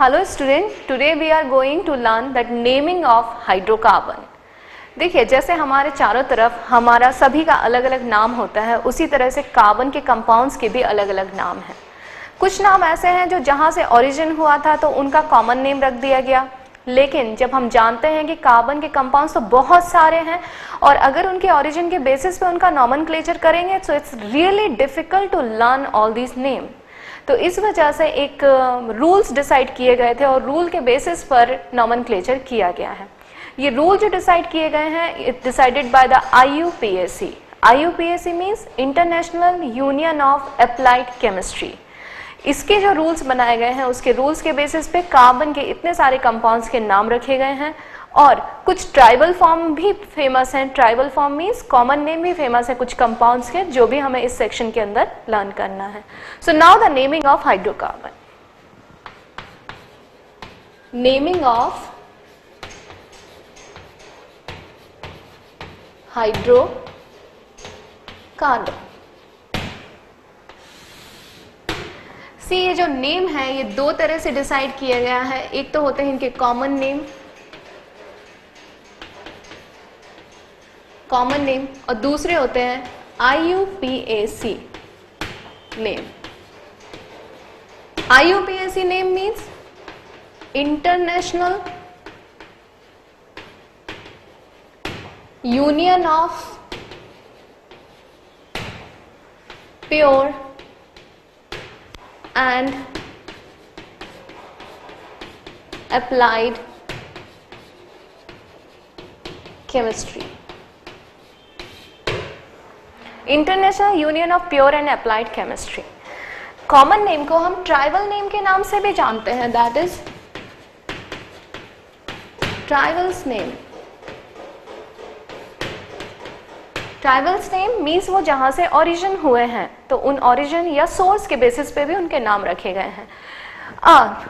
Hello student, today we are going to learn that naming of hydrocarbon. देखिए जैसे हमारे चारों तरफ हमारा सभी का अलग अलग नाम होता है, उसी तरह से कार्बन के कंपाउंड्स के भी अलग अलग नाम हैं। कुछ नाम ऐसे हैं जो जहाँ से ओरिजिन हुआ था तो उनका कॉमन नेम रख दिया गया, लेकिन जब हम जानते हैं कि कार्बन के कंपाउंड्स तो बहुत सारे हैं और अगर उनके ओरिजिन के बेसिस पे उनका नॉमेनक्लेचर करेंगे so it's really difficult to learn all these name. तो इस वजह से एक रूल्स डिसाइड किए गए थे और रूल के बेसिस पर नॉमेनक्लेचर किया गया है। ये रूल जो डिसाइड किए गए हैं it decided by the IUPAC। IUPAC means international union of applied chemistry. इसके जो रूल्स बनाए गए हैं उसके रूल्स के बेसिस पे कार्बन के इतने सारे कंपाउंड्स के नाम रखे गए हैं और कुछ ट्राइबल फॉर्म भी फेमस हैं। Tribal form means common name भी फेमस है कुछ कंपाउंड्स के, जो भी हमें इस सेक्शन के अंदर लर्न करना है। So now the naming of hydrocarbon. Naming of hydrocarbon. See ये जो नेम है ये दो तरह से डिसाइड किया गया है। एक तो होते हैं इनके कॉमन नेम और दूसरे होते हैं IUPAC name. IUPAC name means international union of pure and applied chemistry। International union of pure and applied chemistry. Common name को हम ट्राइबल नेम के नाम से भी जानते हैं, that is tribals name. Tribals name means वो जहां से ओरिजिन हुए हैं तो उन ओरिजिन या सोर्स के बेसिस पे भी उनके नाम रखे गए हैं। अब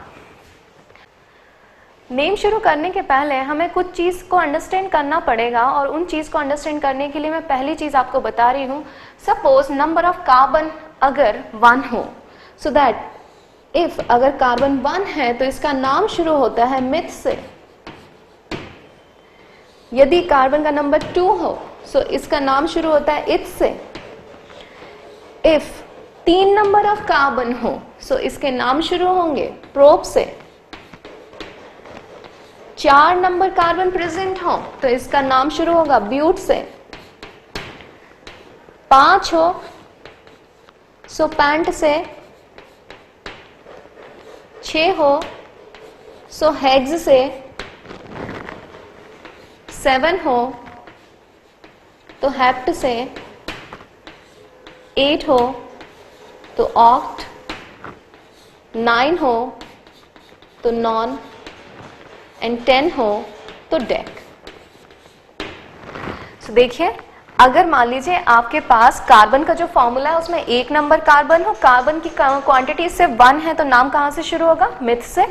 नेम शुरू करने के पहले हमें कुछ चीज को अंडरस्टैंड करना पड़ेगा और उन चीज को अंडरस्टैंड करने के लिए मैं पहली चीज आपको बता रही हूं। सपोज नंबर ऑफ कार्बन अगर 1 हो, सो दैट इफ अगर कार्बन 1 है तो इसका नाम शुरू होता है मिथ से। यदि कार्बन का नंबर 2 हो सो इसका नाम शुरू होता है इथ से। इफ 3 नंबर ऑफ कार्बन हो सो इसके नाम शुरू होंगे प्रोप से। 4 नंबर कार्बन प्रेजेंट हो तो इसका नाम शुरू होगा ब्यूट से। 5 हो सो पैंट से। 6 हो सो हेग्स से। 7 हो तो हेप्ट से। 8 हो तो ऑक्ट। 9 हो तो नॉन एंड 10 हो तो डेक। सो देखिए अगर मान लीजिए आपके पास कार्बन का जो फॉर्मूला है उसमें 1 नंबर कार्बन हो, कार्बन की क्वांटिटी सिर्फ 1 है तो नाम कहां से शुरू होगा? मिथ से।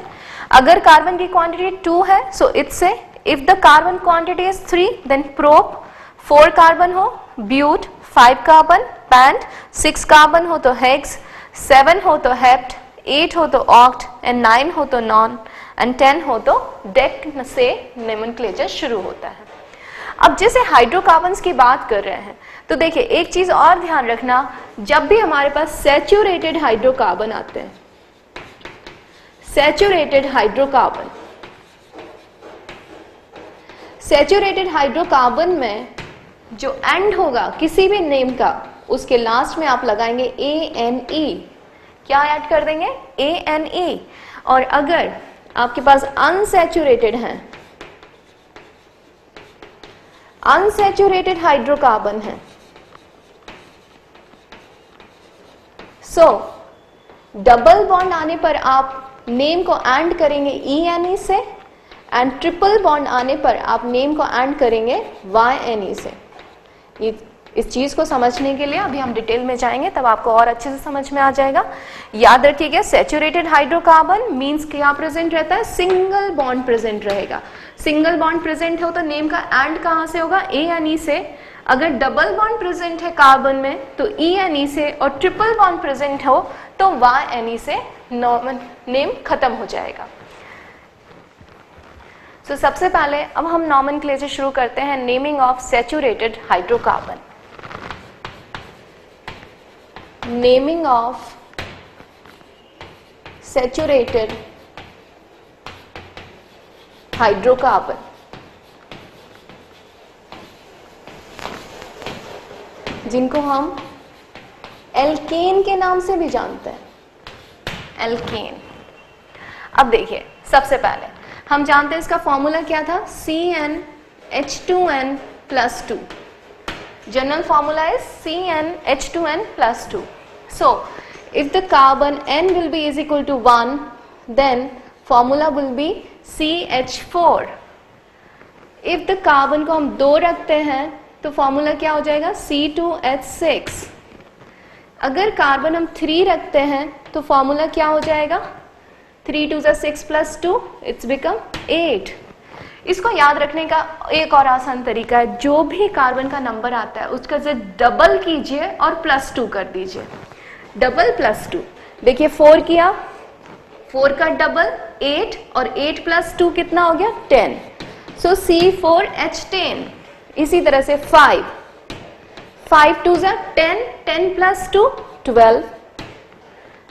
अगर कार्बन की क्वांटिटी 2 है सो इथ से। If the carbon quantity is 3 then prop. 4 carbon हो ब्यूट। 5 carbon pant. 6 कार्बन हो तो हेक्स। 7 हो तो हेप्ट। 8 हो तो ऑक्ट एंड 9 हो तो नॉन एंड 10 हो तो डेक से नोमेनक्लेचर शुरू होता है। अब जैसे हाइड्रोकार्बन्स की बात कर रहे हैं तो देखिए एक चीज और ध्यान रखना, जब भी हमारे पास सैचुरेटेड हाइड्रोकार्बन आते हैं, सैचुरेटेड हाइड्रोकार्बन में जो एंड होगा किसी भी नेम का उसके लास्ट में आप लगाएंगे ANE। क्या ऐड कर देंगे? ANE। और अगर आपके पास अनसैचुरेटेड है, अनसैचुरेटेड हाइड्रोकार्बन है, सो डबल बॉन्ड आने पर आप नेम को एंड करेंगे ENE से एंड ट्रिपल बॉन्ड आने पर आप नेम को एंड करेंगे YNE से। ये इस चीज को समझने के लिए अभी हम डिटेल में जाएंगे तब आपको और अच्छे से समझ में आ जाएगा। याद रखिएगा सैचुरेटेड हाइड्रोकार्बन मींस क्या प्रेजेंट रहता है? सिंगल बॉन्ड प्रेजेंट रहेगा। सिंगल बॉन्ड प्रेजेंट हो तो नेम का एंड कहां से होगा? ANE से। अगर डबल बॉन्ड प्रेजेंट है कार्बन में तो ENE से और ट्रिपल बॉन्ड प्रेजेंट हो तो YNE से नेम खत्म हो जाएगा। सो सबसे पहले अब हम नॉमेनक्लेचर शुरू करते हैं, naming of saturated hydrocarbon. Naming of saturated hydrocarbon. जिनको हम एल्केन के नाम से भी जानते हैं, एल्केन। अब देखिए, सबसे पहले हम जानते हैं इसका फॉर्मूला क्या था, CnH2n+2। General formula is CnH2n+2। So if the carbon n will be is equal to 1, then formula will be CH4. if the carbon को हम 2 रखते हैं तो फॉर्मूला क्या हो जाएगा, C2H6। अगर कार्बन हम 3 रखते हैं तो फॉर्मूला क्या हो जाएगा, 3 2 6 + 2 इट्स बिकम 8। इसको याद रखने का एक और आसान तरीका है, जो भी कार्बन का नंबर आता है उसका डबल कीजिए और +2 कर दीजिए। डबल +2, देखिए 4 किया, 4 का डबल 8 और 8 + 2 कितना हो गया, 10। सो C4H10। इसी तरह से 5 2 10, 10 + 2 12,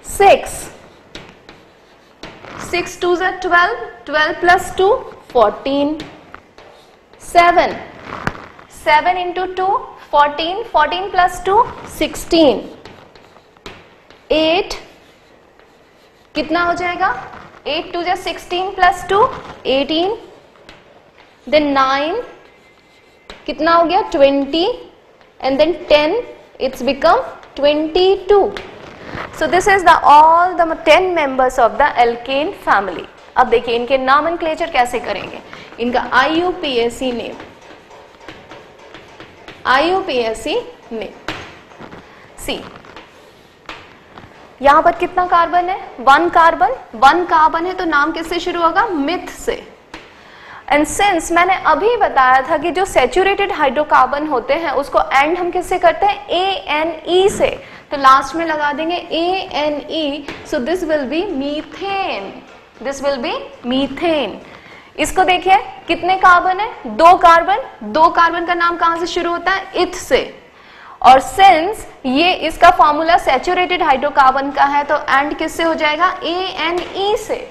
6 2 12, 12 + 2 14, 7 × 2 14, 14 + 2 16, 8 कितना हो जाएगा, 8 2 16 + 2 18, देन 9 कितना हो गया, 20, and then 10 it's become 22. So this is the all the 10 members of the alkane family. अब देखिए इनके नॉमेनक्लेचर कैसे करेंगे, इनका IUPAC नेम, IUPAC नेम। सी, यहां पर कितना कार्बन है, 1 कार्बन है तो नाम किससे शुरू होगा, मिथ से। एंड सिंस मैंने अभी बताया था कि जो सैचुरेटेड हाइड्रोकार्बन होते हैं उसको एंड हम किससे करते हैं, ANE से, तो लास्ट में लगा देंगे ANE। So this will be methane, this will be methane. इसको देखिए कितने कार्बन है, 2 कार्बन का नाम कहां से शुरू होता है, इथ से। और सिंस ये इसका फॉर्मूला सैचुरेटेड हाइड्रोकार्बन का है तो एंड किससे हो जाएगा, ANE से।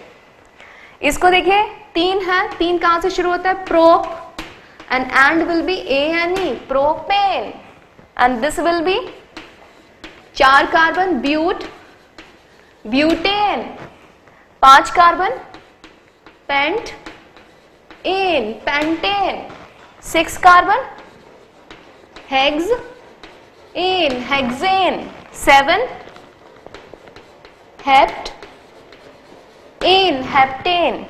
इसको देखिए 3 है, 3 कहां से शुरू होता है, prop, and will be ANE, propane. And this will be 4 carbon, butane, 5 carbon, pentane, 6 carbon, hexane, 7 heptane,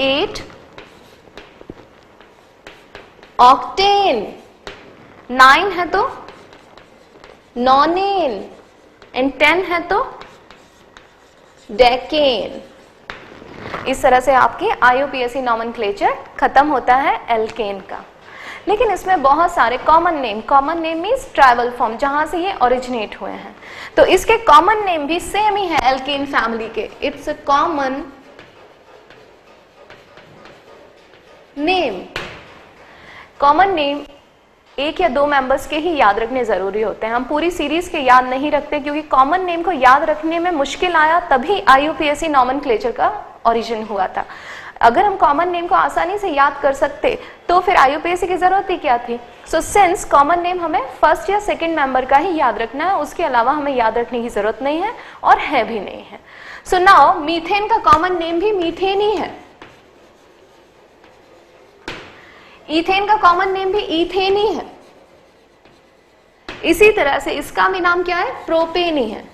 8 octane, 9 है तो नॉनेन, एंड 10 है तो डेकेन। इस तरह से आपकी IUPAC नॉमेनक्लेचर खत्म होता है एल्केन का। लेकिन इसमें बहुत सारे common name means tribal form, जहां से ये ओरिजिनेट हुए हैं, तो इसके कॉमन नेम भी सेम ही है एल्केन फैमिली के। It's a common name. Common name 1 या 2 मेंबर्स के ही याद रखने जरूरी होते हैं, हम पूरी सीरीज के याद नहीं रखते, क्योंकि कॉमन नेम को याद रखने में मुश्किल आया तभी IUPAC नॉमेनक्लेचर का ओरिजिन हुआ था। अगर हम कॉमन नेम को आसानी से याद कर सकते तो फिर IUPAC की जरूरत ही क्या थी। सो सिंस कॉमन नेम हमें फर्स्ट या सेकंड मेंबर का ही याद रखना है, उसके अलावा हमें याद रखने की जरूरत नहीं है और है भी नहीं है। सो नाउ मीथेन का कॉमन नेम भी मीथेन ही है, ईथेन का कॉमन नेम भी ईथेन ही है, इसी तरह से इसका भी नाम क्या है, प्रोपेन ही है।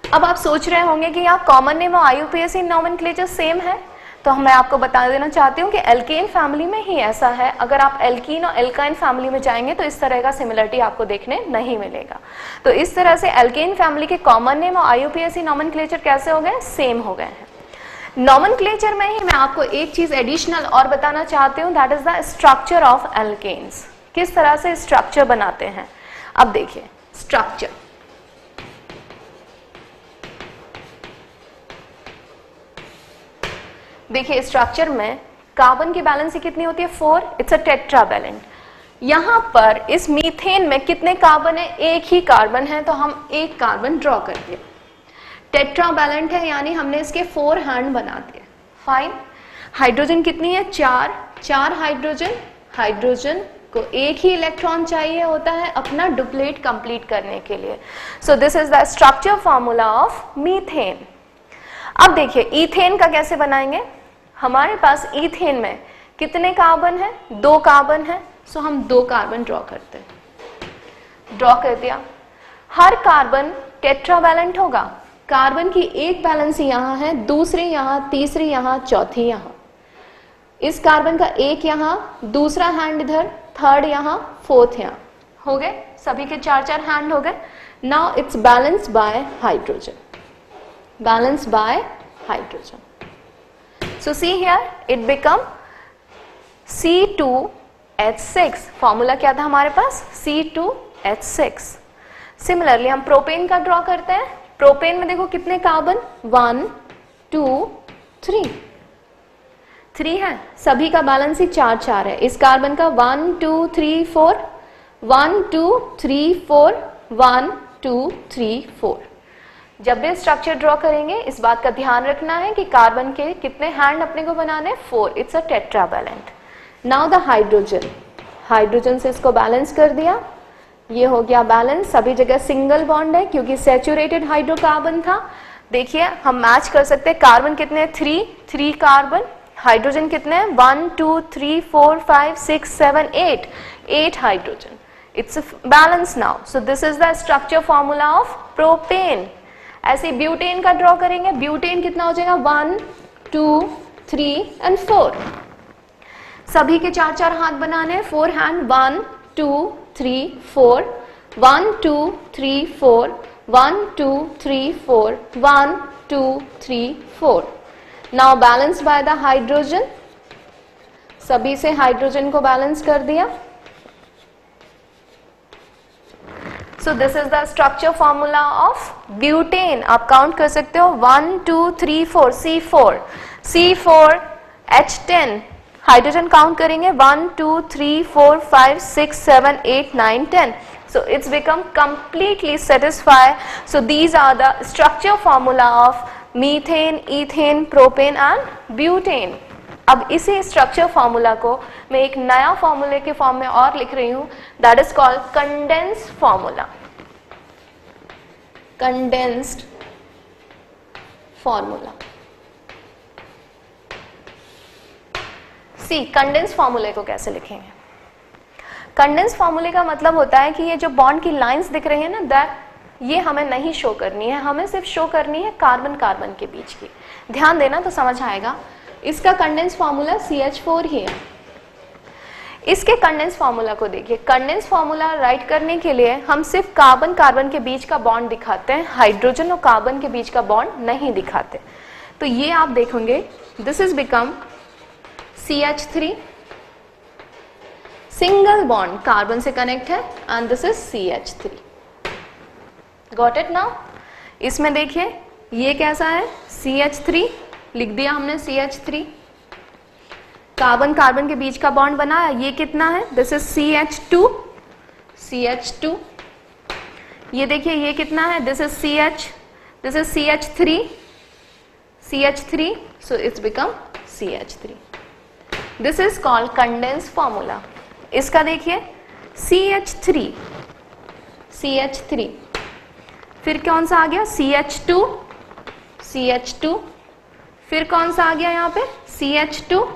अब आप सोच रहे होंगे कि यहाँ कॉमन नेम और IUPAC नॉमेनक्लेचर सेम है, तो मैं आपको बता देना चाहती हूँ कि एल्केन फैमिली में ही ऐसा है। अगर आप एल्कीन और एल्काइन फैमिली में जाएंगे तो इस तरह का सिमिलरिटी आपको देखने नहीं मिलेगा। तो इस तरह से एल्केन फैमिली के कॉमन नेम और IUPAC नॉमेनक्लेचर कैसे हो गए, सेम हो गए हैं। नॉमेनक्लेचर में ही मैं आपको एक चीज एडिशनल और बताना चाहती हूँ, that is the structure of alkanes. किस तरह से स्ट्रक्चर बनाते हैं, अब देखिए स्ट्रक्चर। देखिए स्ट्रक्चर में कार्बन की वैलेंसी कितनी होती है 4, इट्स अ टेट्रावैलेंट। यहाँ पर इस मीथेन में कितने कार्बन है, एक ही कार्बन है, तो हम एक कार्बन ड्रॉ कर दिए। टेट्रावैलेंट है यानी हमने इसके 4 हैंड बना दिए। फाइन। हाइड्रोजन कितनी है 4, 4 हाइड्रोजन, हाइड्रोजन को एक ही इलेक्ट्रॉन चाहिए होता है अपना डुप्लेट कंप्लीट करने के लिए। So this is the structure formula of methane. अब देखिए इथेन का कैसे बनाएंगे। हमारे पास इथेन में कितने कार्बन है, 2 कार्बन है, सो हम 2 कार्बन ड्रॉ करते हैं। ड्रॉ कर दिया। हर कार्बन टेट्रावैलेंट होगा। कार्बन की एक वैलेंसी यहाँ है, दूसरी यहाँ, तीसरी यहाँ, चौथी यहाँ। इस कार्बन का एक यहाँ, दूसरा हैंड इधर, थर्ड यहाँ, फोर्थ यहाँ। हो गए सभी के 4-4 हैंड हो गए। Now it's balanced bye hydrogen, balanced bye hydrogen. So see here it become C2H6। Formula क्या था हमारे पास C2H6। सिमिलरली हम प्रोपेन का ड्रॉ करते हैं। प्रोपेन में देखो कितने कार्बन 1 2 3 3 है, सभी का बैलेंस ही 4-4 है। इस कार्बन का 1 2 3 4 1 2 3 4 1 2 3 4। जब भी स्ट्रक्चर ड्रॉ करेंगे इस बात का ध्यान रखना है कि कार्बन के कितने हैंड अपने को बनाने, 4, it's a tetravalent. Now the hydrogen, hydrogen से इसको बैलेंस कर दिया, ये हो गया बैलेंस। सभी जगह सिंगल बॉन्ड है क्योंकि सैचुरेटेड हाइड्रोकार्बन था। देखिए हम मैच कर सकते हैं। कार्बन कितने 3 कार्बन, हाइड्रोजन कितने हैं 1 2 3 4 5 6 7 8 hydrogen. It's balance now. So this is the structure formula of propane. ऐसे ब्यूटेन का ड्रॉ करेंगे। ब्यूटेन कितना हो जाएगा 1 2 3 एंड 4। सभी के 4-4 हाथ बनाने हैं, 4 hand, 1 2 3 4 1 2 3 4 1 2 3 4 1 2 3 4। Now balance by the hydrogen, सभी से हाइड्रोजन को बैलेंस कर दिया। So this is the structure formula of butane। आप काउंट कर सकते हो 1 2 3 4 C4 H10। हाइड्रोजन काउंट करेंगे 1 2 3 4 5 6 7 8 9 10। So it's become completely satisfied. So these are the structure formula of methane, ethane, propane and butane। अब इसी structure formula को मैं एक नया फॉर्मूले के फॉर्म में और लिख रही हूं, that is called condensed formula. Condensed formula. See condensed फॉर्मूले को कैसे लिखेंगे। कंडेंस्ड फॉर्मूले का मतलब होता है कि ये जो बॉन्ड की लाइंस दिख रही है ना, दैट ये हमें नहीं शो करनी है, हमें सिर्फ शो करनी है कार्बन कार्बन के बीच की। ध्यान देना तो समझ आएगा। इसका कंडेंस फार्मूला CH4 ही है। इसके कंडेंस फार्मूला को देखिए। कंडेंस फार्मूला राइट करने के लिए हम सिर्फ कार्बन कार्बन के बीच का बॉन्ड दिखाते हैं, हाइड्रोजन और कार्बन के बीच का बॉन्ड नहीं दिखाते। तो ये आप देखेंगे this is become CH3, single bond carbon से कनेक्ट है, and this is CH3। Got it now. इसमें देखिए ये कैसा है CH3, लिख दिया हमने CH3। कार्बन कार्बन के बीच का बॉन्ड बनाया, ये कितना है, दिस इज CH2। ये देखिए ये कितना है, this is CH3, so it's become CH3। This is called condensed formula. इसका देखिए CH3, फिर कौन सा आ गया CH2, फिर कौन सा आ गया यहाँ पे CH2,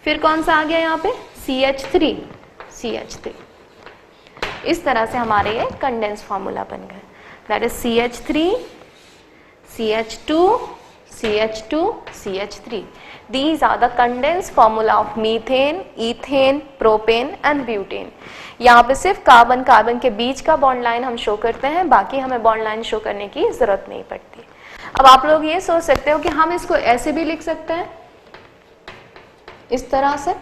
फिर कौन सा आ गया यहाँ पे CH3। इस तरह से हमारे ये कंडेंस फॉर्मूला बन गए, that is CH3 These are the condensed formula of methane, ethane, propane and butane। यहाँ पे सिर्फ कार्बन कार्बन के बीच का बॉन्ड लाइन हम शो करते हैं, बाकी हमें बॉन्ड लाइन शो करने की जरूरत नहीं पड़ती। अब आप लोग ये सोच सकते हो कि हम इसको ऐसे भी लिख सकते हैं, इस तरह से।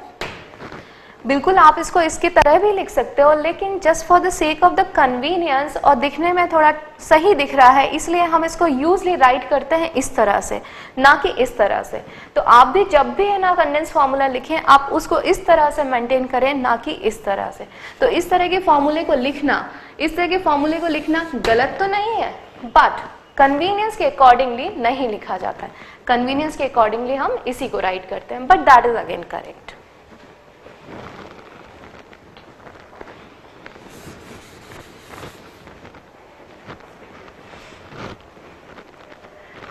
बिल्कुल आप इसको इसकी तरह भी लिख सकते हो, लेकिन just for the sake of the convenience और दिखने में थोड़ा सही दिख रहा है इसलिए हम इसको यूजली राइट करते हैं इस तरह से, ना कि इस तरह से। तो आप भी जब भी है ना कंडेंस फार्मूला लिखें आप उसको इस तरह से मेंटेन करें, ना कि इस तरह से। तो इस तरह के फॉर्मूले को लिखना, इस तरह के फॉर्मूले को लिखना गलत तो नहीं है, बट कन्वीनियंस के अकॉर्डिंगली नहीं लिखा जाता है। कन्वीनियंस के अकॉर्डिंगली हम इसी को राइट करते हैं, but that is again correct.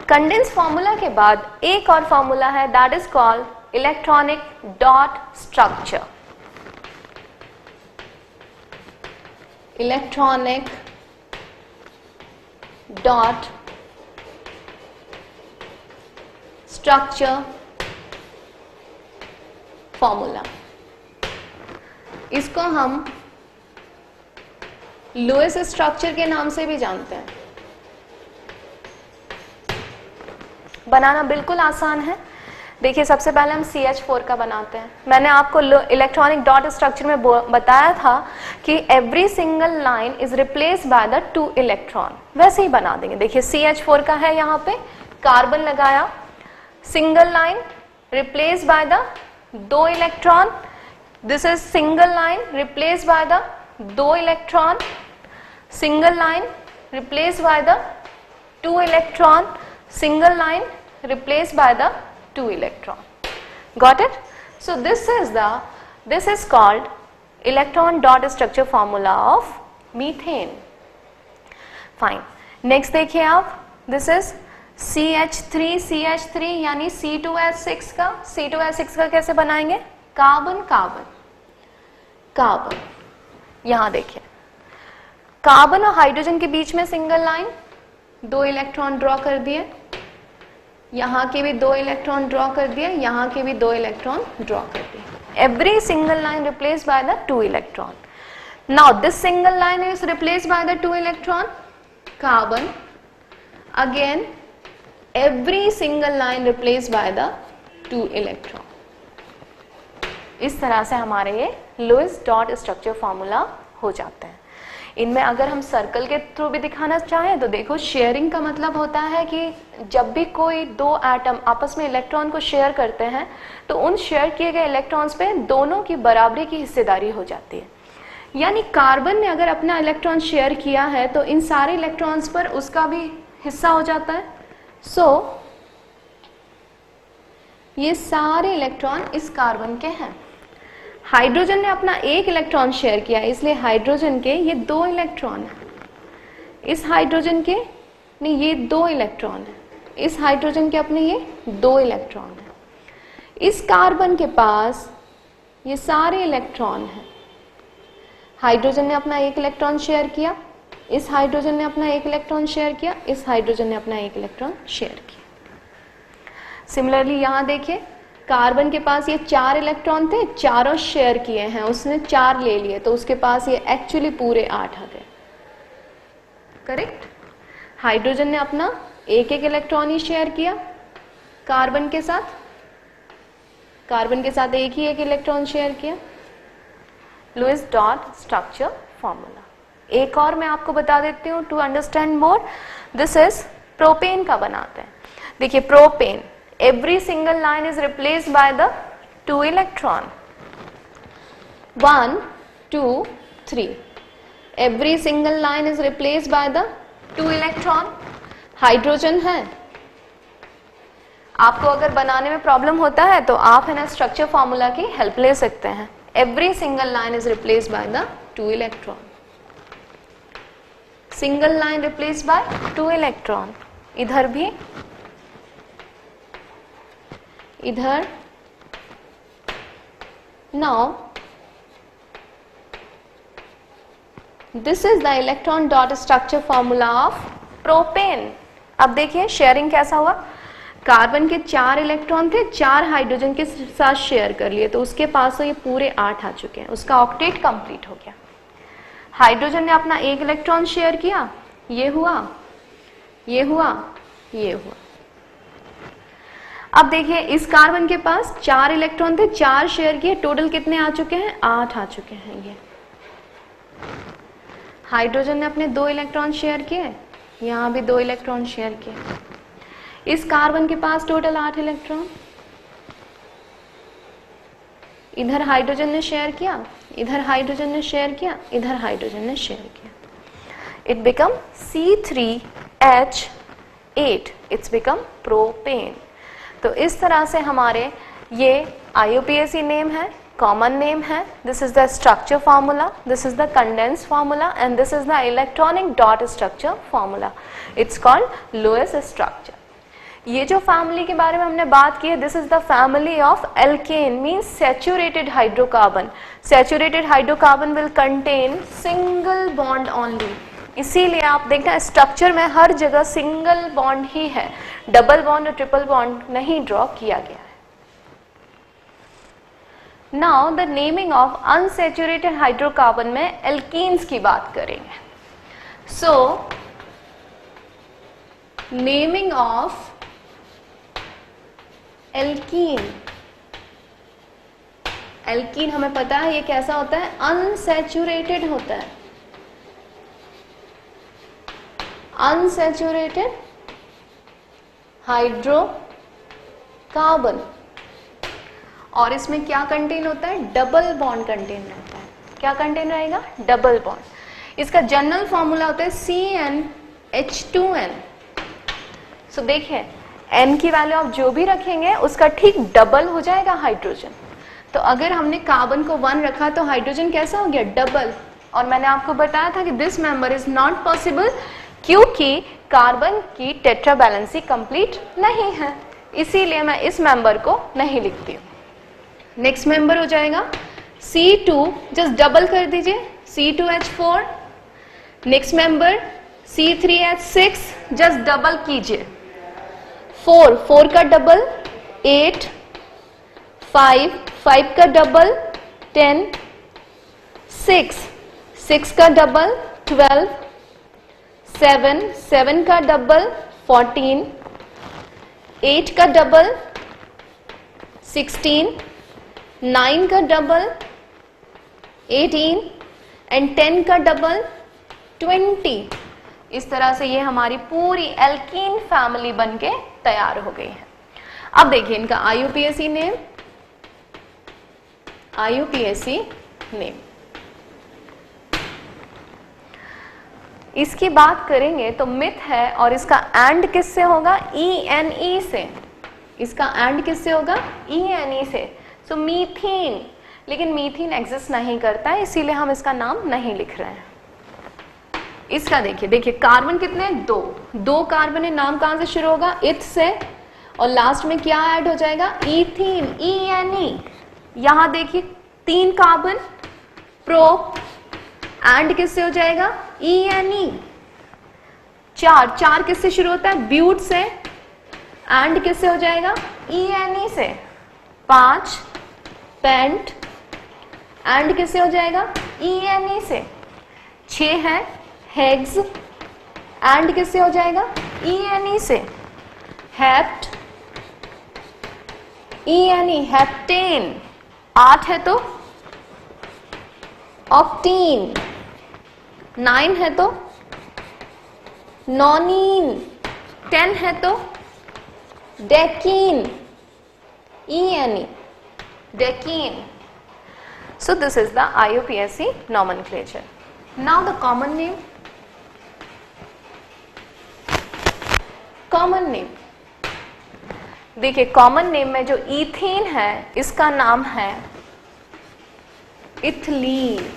Condense formula के बाद एक और फार्मूला है, that is called electronic dot structure. Electronic dot structure formula. इसको हम लुईस स्ट्रक्चर के नाम से भी जानते हैं। बनाना बिल्कुल आसान है। देखिए सबसे पहले हम CH4 का बनाते हैं। मैंने आपको इलेक्ट्रॉनिक डॉट स्ट्रक्चर में बताया था कि every single line is replace by the 2 electron, वैसे ही बना देंगे। देखिए CH4 का है, यहाँ पे कार्बन लगाया, single line replace by the 2 electron, this is single line replace by the 2 electron, single line replace by the 2 electron, single line replaced by the 2 electron. Got it? So this is called electron dot structure formula of methane. Fine. Next देखिए आप, this is CH3 यानी C2H6 का। C2H6 का कैसे बनाएंगे? Carbon carbon carbon. यहां देखिए carbon और हाइड्रोजन के बीच में सिंगल लाइन, 2 इलेक्ट्रॉन ड्रॉ कर दिए, यहाँ के भी 2 इलेक्ट्रॉन ड्रॉ कर दिए, यहाँ के भी 2 इलेक्ट्रॉन ड्रॉ कर दिए। Every single line replace by the 2 electron. Now this single line is replace by the 2 electron, carbon. Again every single line replace by the 2 electron. इस तरह से हमारे ये लुईस डॉट स्ट्रक्चर फॉर्मूला हो जाते हैं। इनमें अगर हम सर्कल के थ्रू भी दिखाना चाहें तो देखो, शेयरिंग का मतलब होता है कि जब भी कोई 2 एटम आपस में इलेक्ट्रॉन को शेयर करते हैं तो उन शेयर किए गए इलेक्ट्रॉन्स पे दोनों की बराबरी की हिस्सेदारी हो जाती है। यानी कार्बन ने अगर अपना इलेक्ट्रॉन शेयर किया है तो इन सारे इलेक्ट्रॉन्स पर उसका भी हिस्सा हो जाता है। सो ये सारे इलेक्ट्रॉन इस कार्बन के हैं। हाइड्रोजन ने अपना 1 इलेक्ट्रॉन शेयर किया, इसलिए हाइड्रोजन के ये 2 इलेक्ट्रॉन है। इस हाइड्रोजन के नहीं, ये 2 इलेक्ट्रॉन है। इस हाइड्रोजन के अपने ये 2 इलेक्ट्रॉन है। इस कार्बन के पास ये सारे इलेक्ट्रॉन हैं। हाइड्रोजन ने अपना 1 इलेक्ट्रॉन शेयर किया, इस हाइड्रोजन ने अपना 1 इलेक्ट्रॉन शेयर किया, इस हाइड्रोजन ने अपना 1 इलेक्ट्रॉन शेयर किया। सिमिलरली यहाँ देखिए, कार्बन के पास ये 4 इलेक्ट्रॉन थे, चारों शेयर किए हैं, उसने 4 ले लिए तो उसके पास ये एक्चुअली पूरे 8 आ गए। करेक्ट? हाइड्रोजन ने अपना 1 इलेक्ट्रॉन ही शेयर किया कार्बन के साथ, कार्बन के साथ एक ही इलेक्ट्रॉन शेयर किया। Lewis dot structure formula. एक और मैं आपको बता देती हूँ to understand more. This is propane का बनाते हैं। देखिए propane, every single line is replaced by the 2 electron, 1 2 3, every single line is replaced by the 2 electron। Hydrogen है, आपको अगर बनाने में प्रॉब्लम होता है तो आप है ना स्ट्रक्चर फॉर्मूला की हेल्प ले सकते हैं। every single line is replaced by the 2 electron, single line replaced by 2 electron। इधर भी, इधर। Now this is the electron dot structure formula of propane. अब देखिए शेयरिंग कैसा हुआ। कार्बन के 4 इलेक्ट्रॉन थे, 4 हाइड्रोजन के साथ शेयर कर लिए तो उसके पास तो ये पूरे 8 आ चुके हैं, उसका ऑक्टेट कंप्लीट हो गया। हाइड्रोजन ने अपना 1 इलेक्ट्रॉन शेयर किया, ये हुआ, ये हुआ, ये हुआ। अब देखिए इस कार्बन के पास 4 इलेक्ट्रॉन थे, 4 शेयर किए, टोटल कितने आ चुके हैं, 8 आ चुके हैं। ये हाइड्रोजन ने अपने 2 इलेक्ट्रॉन शेयर किए, यहाँ भी 2 इलेक्ट्रॉन शेयर किए। इस कार्बन के पास टोटल 8 इलेक्ट्रॉन, इधर हाइड्रोजन ने शेयर किया, इधर हाइड्रोजन ने शेयर किया, इधर हाइड्रोजन ने शेयर किया। It become C3H8, it's become propane. तो इस तरह से हमारे ये IUPAC नेम है, कॉमन नेम है। This is the structure formula, this is the condense formula and this is the electronic dot structure formula. It's called Lewis structure. ये जो फैमिली के बारे में हमने बात की है, this is the family of alkene, means saturated hydrocarbon. Saturated hydrocarbon will contain single bond only, इसीलिए आप देखना स्ट्रक्चर में हर जगह सिंगल बॉन्ड ही है, डबल बॉन्ड और ट्रिपल बॉन्ड नहीं ड्रॉ किया गया है। Now the naming of unsaturated hydrocarbon में एल्कीन्स की बात करेंगे। सो नेमिंग ऑफ एल्कीन, एल्कीन हमें पता है ये कैसा होता है, अनसैचुरेटेड होता है, अनसैचुरेटेड हाइड्रोकार्बन। और इसमें क्या कंटेन होता है, डबल बॉन्ड कंटेन रहता है। क्या कंटेन रहेगा, डबल बॉन्ड। इसका जनरल फॉर्मूला होता है CnH2n। सो देखिए n की वैल्यू आप जो भी रखेंगे उसका ठीक डबल हो जाएगा हाइड्रोजन। तो अगर हमने कार्बन को 1 रखा तो हाइड्रोजन कैसा हो गया, डबल। और मैंने आपको बताया था कि this member is not possible क्योंकि कार्बन की टेट्रा बैलेंसी कंप्लीट नहीं है, इसीलिए मैं इस मेंबर को नहीं लिखती हूँ। नेक्स्ट मेंबर हो जाएगा C2, जस्ट डबल कर दीजिए, C2H4। Next member C3H6, just double कीजिए, 4 का डबल 8, 5 का डबल 10, 6 का डबल 12, 7 का डबल 14, 8 का डबल 16, 9 का डबल 18 एंड 10 का डबल 20। इस तरह से ये हमारी पूरी एल्कीन फैमिली बनके तैयार हो गई है। अब देखिए इनका IUPAC नेम, IUPAC नेम। इसकी बात करेंगे तो मिथ है, और इसका एंड किससे होगा, ENE से। इसका एंड किससे होगा, ENE से। सो मीथीन, लेकिन मीथीन एग्जिस्ट नहीं करता है, इसीलिए हम इसका नाम नहीं लिख रहे हैं। इसका देखिए कार्बन कितने, 2 कार्बन है, नाम कहां से शुरू होगा, इथ से, और लास्ट में क्या ऐड हो जाएगा, इथीन, ENE। यहां देखिए 3 कार्बन, प्रोप, एंड किससे हो जाएगा, ENE। 4 किससे शुरू होता है, ब्यूट से, एंड किससे हो जाएगा, ENE से। 5 पेंट, एंड किससे हो जाएगा, ENE से। 6 है हेक्स, एंड किससे हो जाएगा, ENE से। Hept, ENE, heptane. 8 है तो ऑक्टीन, 9 है तो नॉनीन, 10 है तो डेकीन, ENE, डेकीन। So this is the IUPAC nomenclature. Now the common name. Common name. देखिए कॉमन नेम में जो इथीन है इसका नाम है इथलीन।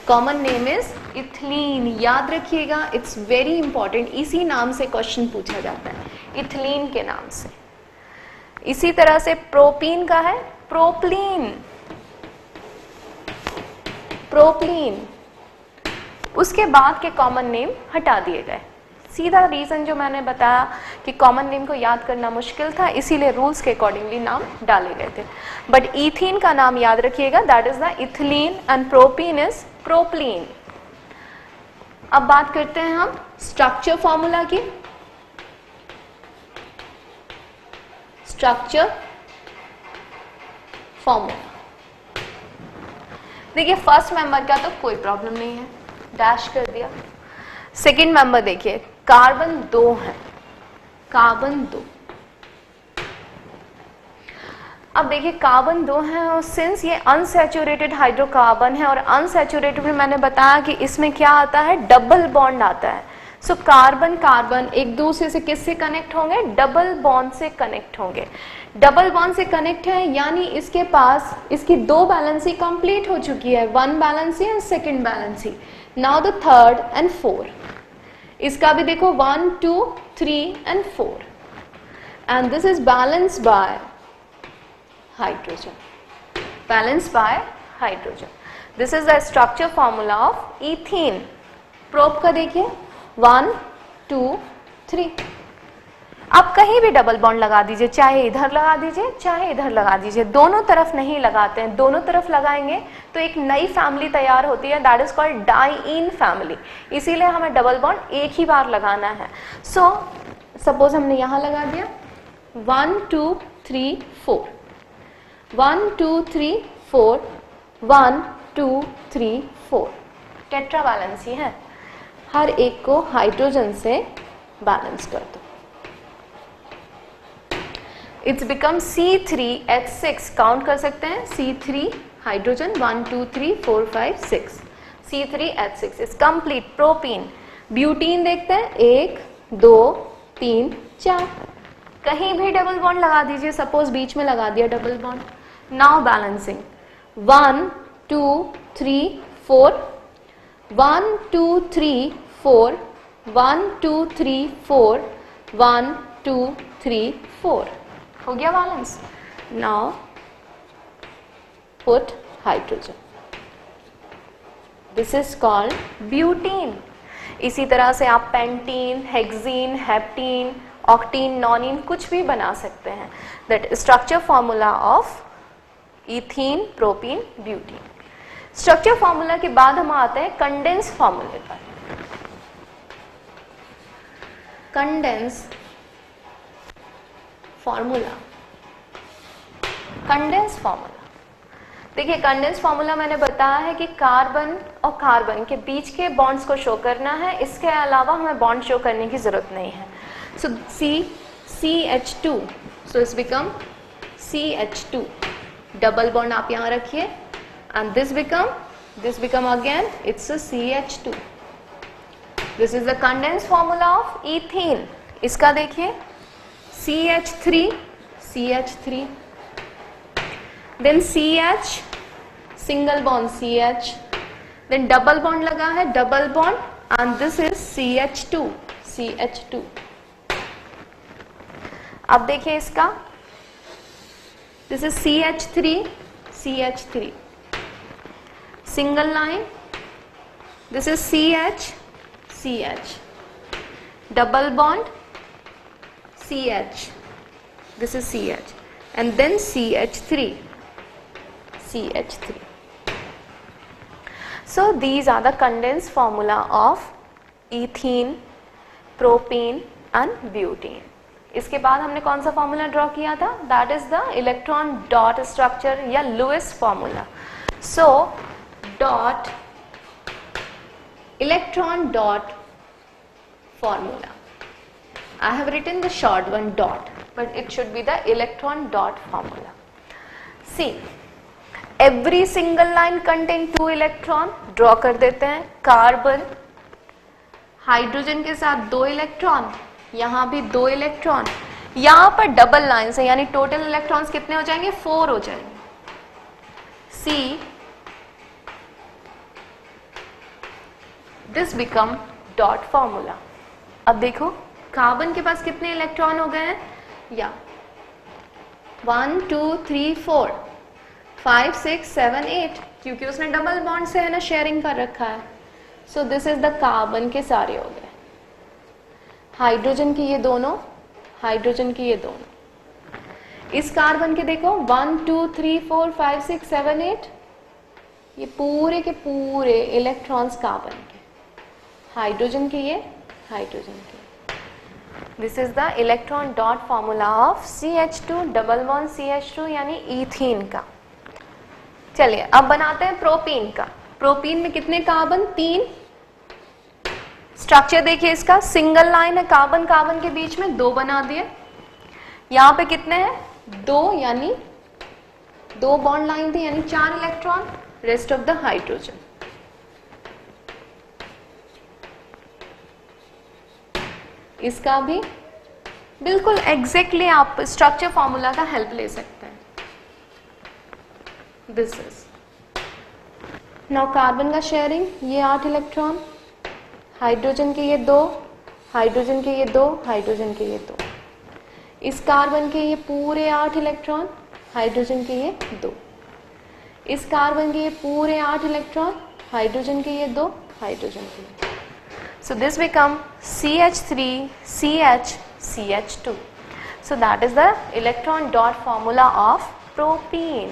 कॉमन नेम इज इथलीन, याद रखिएगा, इट्स वेरी इंपॉर्टेंट। इसी नाम से क्वेश्चन पूछा जाता है, इथलीन के नाम से। इसी तरह से प्रोपीन का है प्रोपलीन, प्रोपलीन। उसके बाद के कॉमन नेम हटा दिए गए। सीधा रीजन जो मैंने बताया कि कॉमन नेम को याद करना मुश्किल था, इसीलिए रूल्स के अकॉर्डिंगली नाम डाले गए थे। बट इथीन का नाम याद रखिएगा, that is the ethylene, and propene is propylene. अब बात करते हैं हम स्ट्रक्चर फॉर्मूला की। Structure formula. देखिए फर्स्ट मेंबर का तो कोई प्रॉब्लम नहीं है, डैश कर दिया। सेकंड मेंबर देखिए कार्बन 2 है, कार्बन 2। अब देखिए कार्बन 2 है और सिंस ये अनसैचुरेटेड हाइड्रोकार्बन है और अनसैचुरेटेड में मैंने बताया कि इसमें क्या आता है, डबल बॉन्ड आता है। सो कार्बन कार्बन एक दूसरे से किससे कनेक्ट होंगे, डबल बॉन्ड से कनेक्ट होंगे। डबल बॉन्ड से कनेक्ट है यानी इसके पास इसकी 2 बैलेंसी कंप्लीट हो चुकी है, 1 valency and second valency. Now the third and 4, इसका भी देखो 1 2 3 and 4 and this is balanced bye hydrogen, balanced by hydrogen. This is the structure formula of ethene. Prop का देखिए 1 2 3। आप कहीं भी डबल बॉन्ड लगा दीजिए, चाहे इधर लगा दीजिए चाहे इधर लगा दीजिए, दोनों तरफ नहीं लगाते हैं। दोनों तरफ लगाएंगे तो एक नई फैमिली तैयार होती है, that is called diene family. इसीलिए हमें डबल बॉन्ड एक ही बार लगाना है। सो सपोज हमने यहां लगा दिया 1 2 3 4, 1 2 3 4, 1 2 3 4, टेट्रा बैलेंसी है। हर एक को हाइड्रोजन से बैलेंस कर दो। इट्स बिकम C3H6, काउंट कर सकते हैं C3 hydrogen 1 2 3 4 5 6, C3H6 is complete. Propene butene देखते हैं 1 2 3 4, कहीं भी डबल बॉन्ड लगा दीजिए, सपोज बीच में लगा दिया डबल बॉन्ड। नाउ बैलेंसिंग 1 2 3 4, 1 2 3 4, 1 2 3 4, 1 2 3 4, हो गया balance. Now put hydrogen, this is called butene. इसी तरह से आप पेंटीन, हेक्सीन, हेप्टीन, ऑक्टीन, नॉनिन कुछ भी बना सकते हैं। That structure formula of ethene, propene, butene. Structure formula के बाद हम आते हैं कंडेंस फॉर्मूले पर। कंडेंस फॉर्मूला, कंडेंस फॉर्मूला देखिए कंडेंस फॉर्मूला मैंने बताया है कि कार्बन और कार्बन के बीच के बॉन्ड्स को शो करना है, इसके अलावा हमें बॉन्ड शो करने की जरूरत नहीं है। So CH2, so it's become CH2, double bond आप यहां रखिए and this become again it's a CH2। This is the condense formula of ethene. इसका देखिए CH3, then CH, single bond CH, then double bond लगा है, double bond and this is CH2। अब देखिए इसका, this is CH3, single line, this is CH, double bond CH, this is CH and then CH3. So these are the condensed formula of ethene, propene and butene. इसके बाद हमने कौन सा formula draw किया था, that is the electron dot structure या Lewis formula. So dot electron dot formula, I have written the short one dot, but it should be the electron dot formula. See, every single line contain 2 electron. Draw कर देते हैं। Carbon hydrogen के साथ 2 electron, यहाँ भी 2 electron, यहाँ पर double line है यानी टोटल इलेक्ट्रॉन्स कितने हो जाएंगे, 4 हो जाएंगे। C, this become dot formula. अब देखो कार्बन के पास कितने इलेक्ट्रॉन हो गए हैं, या 1 2 3 4 5 6 7 8, क्योंकि उसने डबल बॉन्ड से है ना शेयरिंग कर रखा है। So this is the carbon के सारे हो गए, हाइड्रोजन की ये दोनों, हाइड्रोजन की ये दोनों। इस कार्बन के देखो 1 2 3 4 5 6 7 8, ये पूरे के पूरे इलेक्ट्रॉन्स कार्बन के, हाइड्रोजन के ये, हाइड्रोजन के। This is the electron dot formula of CH2 double bond CH2 यानी ईथीन का। चलिए अब बनाते हैं प्रोपीन का। प्रोपीन में कितने कार्बन? 3। स्ट्रक्चर देखिए इसका, सिंगल लाइन है, कार्बन कार्बन के बीच में 2 बना दिए। यहां पे कितने हैं? 2, यानी 2 बॉन्ड लाइन थी यानी 4 electron, rest of the hydrogen. इसका भी बिल्कुल एग्जैक्टली आप स्ट्रक्चर फॉर्मूला का हेल्प ले सकते हैं। दिस इज नाउ कार्बन का शेयरिंग, ये 8 इलेक्ट्रॉन, हाइड्रोजन के ये 2, हाइड्रोजन के ये 2, हाइड्रोजन के ये 2, इस कार्बन के ये पूरे 8 इलेक्ट्रॉन, हाइड्रोजन के ये 2, इस कार्बन के ये पूरे 8 इलेक्ट्रॉन, हाइड्रोजन के ये 2, हाइड्रोजन के ये। So this become CH3, CH, CH2. So that is the electron dot formula of propene.